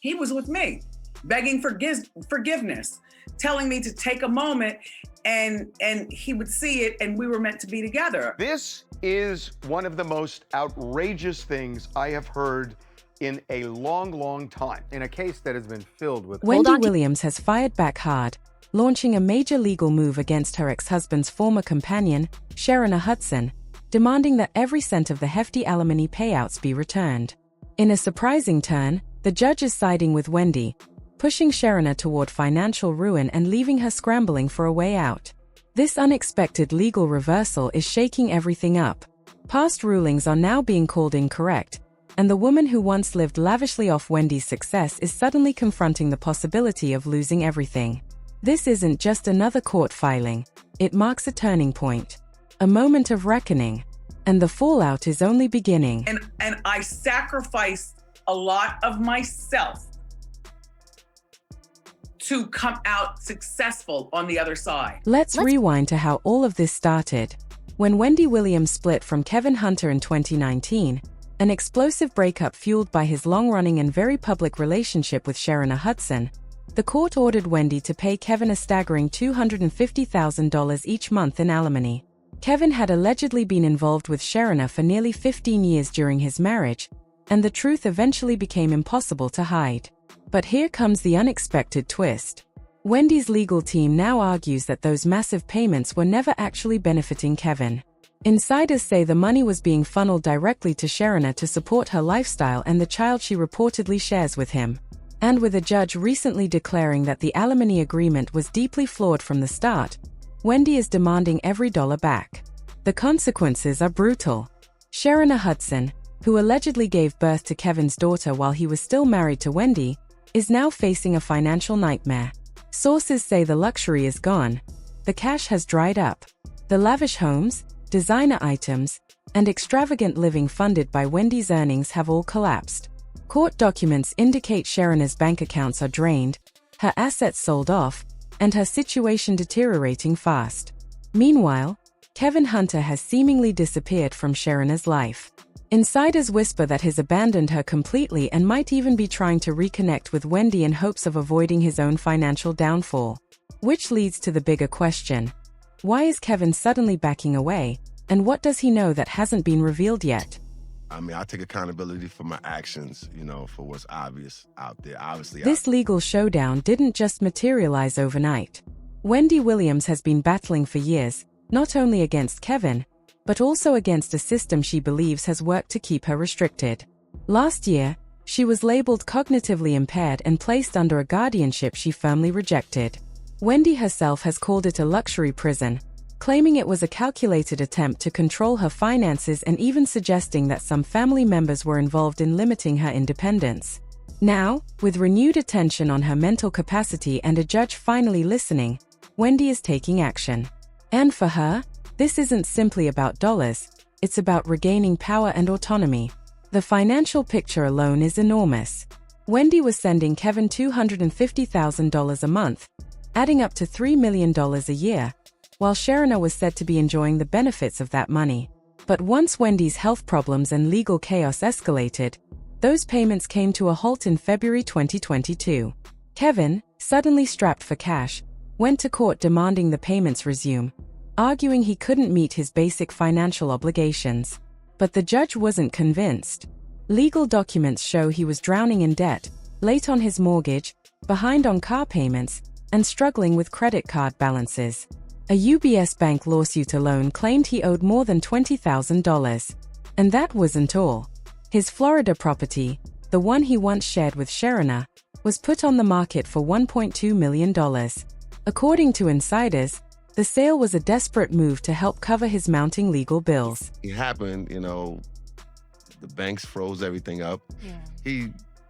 he was with me, begging forgiveness, telling me to take a moment, and he would see it, and we were meant to be together. This is one of the most outrageous things I have heard in a long, long time, in a case that has been filled with... Wendy Williams has fired back hard, launching a major legal move against her ex-husband's former companion, Sharina Hudson, demanding that every cent of the hefty alimony payouts be returned. In a surprising turn, the judge is siding with Wendy, pushing Sharina toward financial ruin and leaving her scrambling for a way out. This unexpected legal reversal is shaking everything up. Past rulings are now being called incorrect, and the woman who once lived lavishly off Wendy's success is suddenly confronting the possibility of losing everything. This isn't just another court filing, it marks a turning point, a moment of reckoning, and the fallout is only beginning. And I sacrificed a lot of myself to come out successful on the other side. Let's rewind to how all of this started. When Wendy Williams split from Kevin Hunter in 2019, an explosive breakup fueled by his long-running and very public relationship with Sharina Hudson, the court ordered Wendy to pay Kevin a staggering $250,000 each month in alimony. Kevin had allegedly been involved with Sharina for nearly 15 years during his marriage, and the truth eventually became impossible to hide. But here comes the unexpected twist. Wendy's legal team now argues that those massive payments were never actually benefiting Kevin. Insiders say the money was being funneled directly to Sharina to support her lifestyle and the child she reportedly shares with him. And with a judge recently declaring that the alimony agreement was deeply flawed from the start, Wendy is demanding every dollar back. The consequences are brutal. Sharina Hudson, who allegedly gave birth to Kevin's daughter while he was still married to Wendy, is now facing a financial nightmare. Sources say the luxury is gone, the cash has dried up. The lavish homes, designer items, and extravagant living funded by Wendy's earnings have all collapsed. Court documents indicate Sharina's bank accounts are drained, her assets sold off, and her situation deteriorating fast. Meanwhile, Kevin Hunter has seemingly disappeared from Sharina's life. Insiders whisper that he's abandoned her completely and might even be trying to reconnect with Wendy in hopes of avoiding his own financial downfall. Which leads to the bigger question. Why is Kevin suddenly backing away, and what does he know that hasn't been revealed yet? I mean, I take accountability for my actions, for what's obvious out there. Obviously, this legal showdown didn't just materialize overnight. Wendy Williams has been battling for years, not only against Kevin, but also against a system she believes has worked to keep her restricted. Last year, she was labeled cognitively impaired and placed under a guardianship she firmly rejected. Wendy herself has called it a luxury prison, claiming it was a calculated attempt to control her finances and even suggesting that some family members were involved in limiting her independence. Now, with renewed attention on her mental capacity and a judge finally listening, Wendy is taking action. And for her, this isn't simply about dollars, it's about regaining power and autonomy. The financial picture alone is enormous. Wendy was sending Kevin $250,000 a month, adding up to $3 million a year, while Sharina was said to be enjoying the benefits of that money. But once Wendy's health problems and legal chaos escalated, those payments came to a halt in February 2022. Kevin, suddenly strapped for cash, went to court demanding the payments resume, arguing he couldn't meet his basic financial obligations. But the judge wasn't convinced. Legal documents show he was drowning in debt, late on his mortgage, behind on car payments, and struggling with credit card balances. A UBS bank lawsuit alone claimed he owed more than $20,000. And that wasn't all. His Florida property, the one he once shared with Sharina, was put on the market for $1.2 million. According to insiders, the sale was a desperate move to help cover his mounting legal bills. It happened, the banks froze everything up. Yeah. He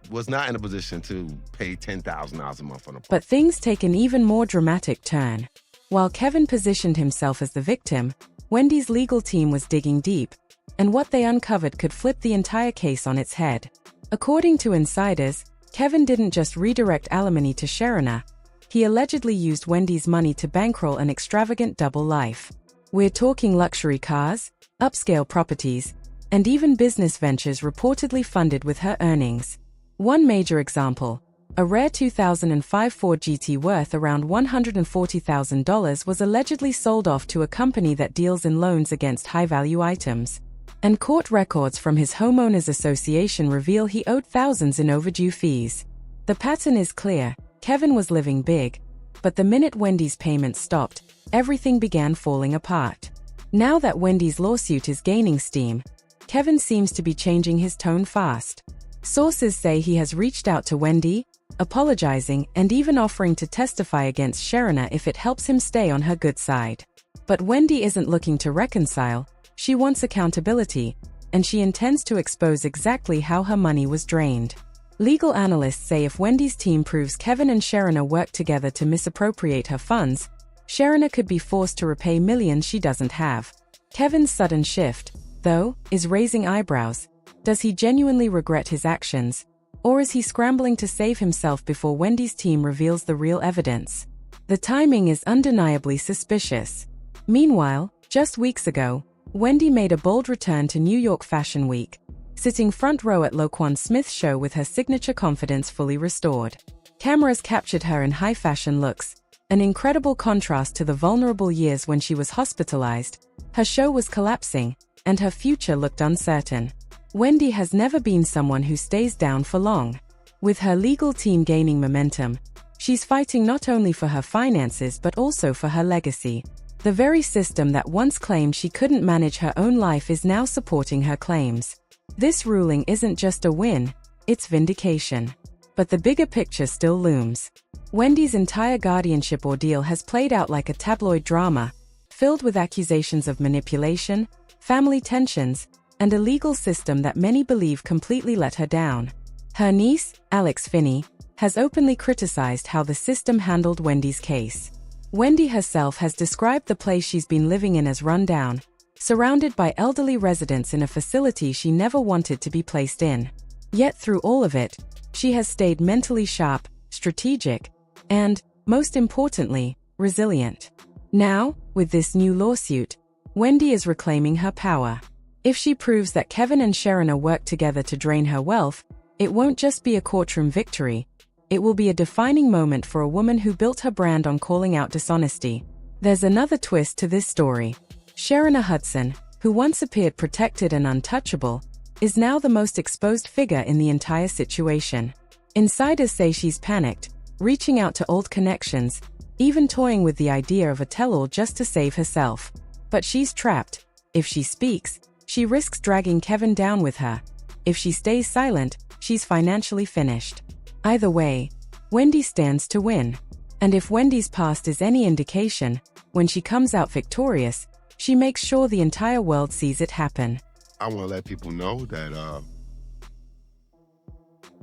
was not in a position to pay $10,000 a month on a... But things take an even more dramatic turn. While Kevin positioned himself as the victim, Wendy's legal team was digging deep, and what they uncovered could flip the entire case on its head. According to insiders, Kevin didn't just redirect alimony to Sharina, he allegedly used Wendy's money to bankroll an extravagant double life. We're talking luxury cars, upscale properties, and even business ventures reportedly funded with her earnings. One major example, A rare 2005 Ford GT worth around $140,000 was allegedly sold off to a company that deals in loans against high-value items. And court records from his homeowners association reveal he owed thousands in overdue fees. The pattern is clear: Kevin was living big, but the minute Wendy's payments stopped, everything began falling apart. Now that Wendy's lawsuit is gaining steam, Kevin seems to be changing his tone fast. Sources say he has reached out to Wendy, apologizing and even offering to testify against Sharina if it helps him stay on her good side. But Wendy isn't looking to reconcile, she wants accountability, and she intends to expose exactly how her money was drained. Legal analysts say if Wendy's team proves Kevin and Sharina worked together to misappropriate her funds, Sharina could be forced to repay millions she doesn't have. Kevin's sudden shift, though, is raising eyebrows. Does he genuinely regret his actions? Or is he scrambling to save himself before Wendy's team reveals the real evidence? The timing is undeniably suspicious. Meanwhile, just weeks ago, Wendy made a bold return to New York Fashion Week, sitting front row at Laquan Smith's show with her signature confidence fully restored. Cameras captured her in high fashion looks, an incredible contrast to the vulnerable years when she was hospitalized. Her show was collapsing, and her future looked uncertain. Wendy has never been someone who stays down for long. With her legal team gaining momentum, she's fighting not only for her finances but also for her legacy. The very system that once claimed she couldn't manage her own life is now supporting her claims. This ruling isn't just a win, it's vindication. But the bigger picture still looms. Wendy's entire guardianship ordeal has played out like a tabloid drama, filled with accusations of manipulation, family tensions, and a legal system that many believe completely let her down. Her niece, Alex Finney, has openly criticized how the system handled Wendy's case. Wendy herself has described the place she's been living in as rundown, surrounded by elderly residents in a facility she never wanted to be placed in. Yet through all of it, she has stayed mentally sharp, strategic, and, most importantly, resilient. Now, with this new lawsuit, Wendy is reclaiming her power. If she proves that Kevin and Sharina worked together to drain her wealth, it won't just be a courtroom victory. It will be a defining moment for a woman who built her brand on calling out dishonesty. There's another twist to this story. Sharina Hudson, who once appeared protected and untouchable, is now the most exposed figure in the entire situation. Insiders say she's panicked, reaching out to old connections, even toying with the idea of a tell-all just to save herself. But she's trapped. If she speaks, she risks dragging Kevin down with her. If she stays silent, she's financially finished. Either way, Wendy stands to win. And if Wendy's past is any indication, when she comes out victorious, she makes sure the entire world sees it happen. I want to let people know that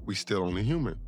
we still only human.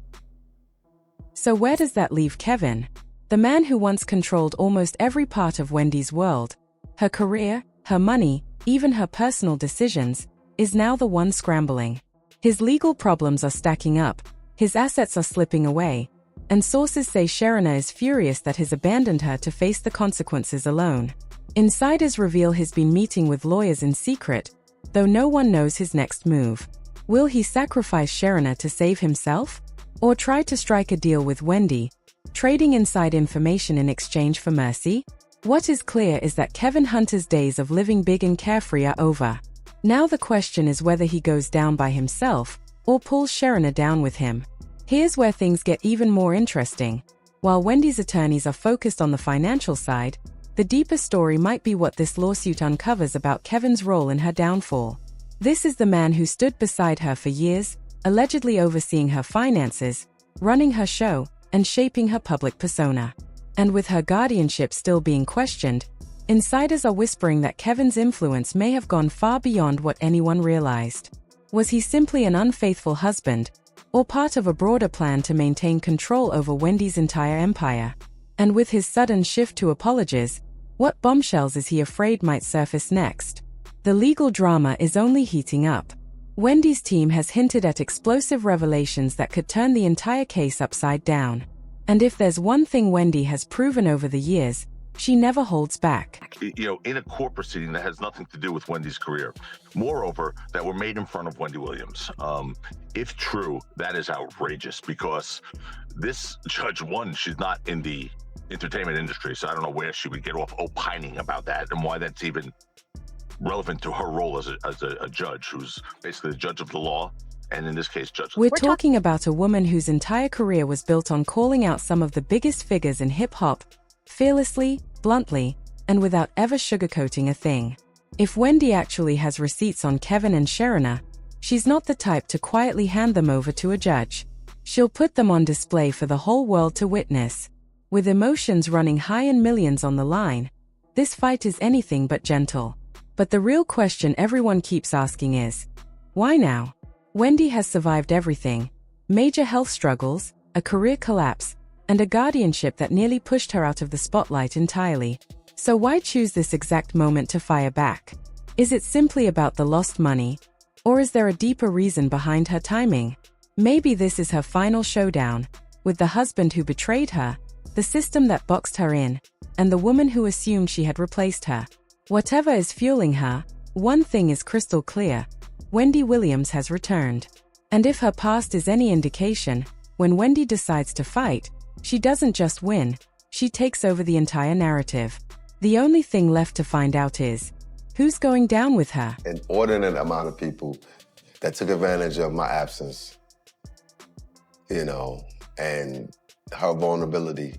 So where does that leave Kevin? The man who once controlled almost every part of Wendy's world, her career, her money, even her personal decisions, is now the one scrambling. His legal problems are stacking up, his assets are slipping away, and sources say Sharina is furious that he's abandoned her to face the consequences alone. Insiders reveal he's been meeting with lawyers in secret, though no one knows his next move. Will he sacrifice Sharina to save himself? Or try to strike a deal with Wendy, trading inside information in exchange for mercy? What is clear is that Kevin Hunter's days of living big and carefree are over. Now the question is whether he goes down by himself, or pulls Sharina down with him. Here's where things get even more interesting. While Wendy's attorneys are focused on the financial side, the deeper story might be what this lawsuit uncovers about Kevin's role in her downfall. This is the man who stood beside her for years, allegedly overseeing her finances, running her show, and shaping her public persona. And with her guardianship still being questioned, insiders are whispering that Kevin's influence may have gone far beyond what anyone realized. Was he simply an unfaithful husband, or part of a broader plan to maintain control over Wendy's entire empire? And with his sudden shift to apologies, what bombshells is he afraid might surface next? The legal drama is only heating up. Wendy's team has hinted at explosive revelations that could turn the entire case upside down. And if there's one thing Wendy has proven over the years, She never holds back. In a court proceeding that has nothing to do with Wendy's career. Moreover, that were made in front of Wendy Williams. If true, that is outrageous because this judge, one, she's not in the entertainment industry, so I don't know where she would get off opining about that and why that's even relevant to her role as a judge, who's basically the judge of the law, and in this case, judge. We're talking about a woman whose entire career was built on calling out some of the biggest figures in hip-hop, fearlessly, bluntly, and without ever sugarcoating a thing. If Wendy actually has receipts on Kevin and Sharina, she's not the type to quietly hand them over to a judge. She'll put them on display for the whole world to witness. With emotions running high and millions on the line, this fight is anything but gentle. But the real question everyone keeps asking is, why now? Wendy has survived everything: major health struggles, a career collapse, and a guardianship that nearly pushed her out of the spotlight entirely. So why choose this exact moment to fire back? Is it simply about the lost money? Or is there a deeper reason behind her timing? Maybe this is her final showdown, with the husband who betrayed her, the system that boxed her in, and the woman who assumed she had replaced her. Whatever is fueling her, one thing is crystal clear: Wendy Williams has returned. And if her past is any indication, when Wendy decides to fight, she doesn't just win, she takes over the entire narrative. The only thing left to find out is, who's going down with her? An inordinate amount of people that took advantage of my absence, and her vulnerability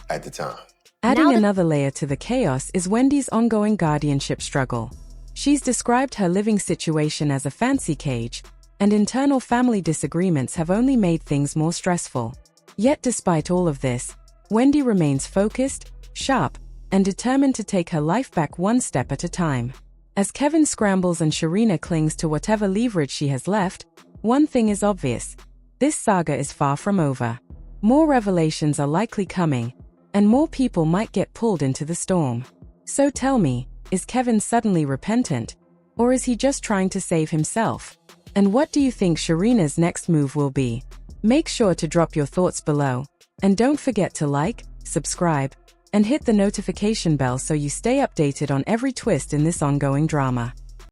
at the time. Adding another layer to the chaos is Wendy's ongoing guardianship struggle. She's described her living situation as a fancy cage, and internal family disagreements have only made things more stressful. Yet despite all of this, Wendy remains focused, sharp, and determined to take her life back one step at a time. As Kevin scrambles and Sharina clings to whatever leverage she has left, one thing is obvious: this saga is far from over. More revelations are likely coming, and more people might get pulled into the storm. So tell me, is Kevin suddenly repentant? Or is he just trying to save himself? And what do you think Sharina's next move will be? Make sure to drop your thoughts below. And don't forget to like, subscribe, and hit the notification bell so you stay updated on every twist in this ongoing drama.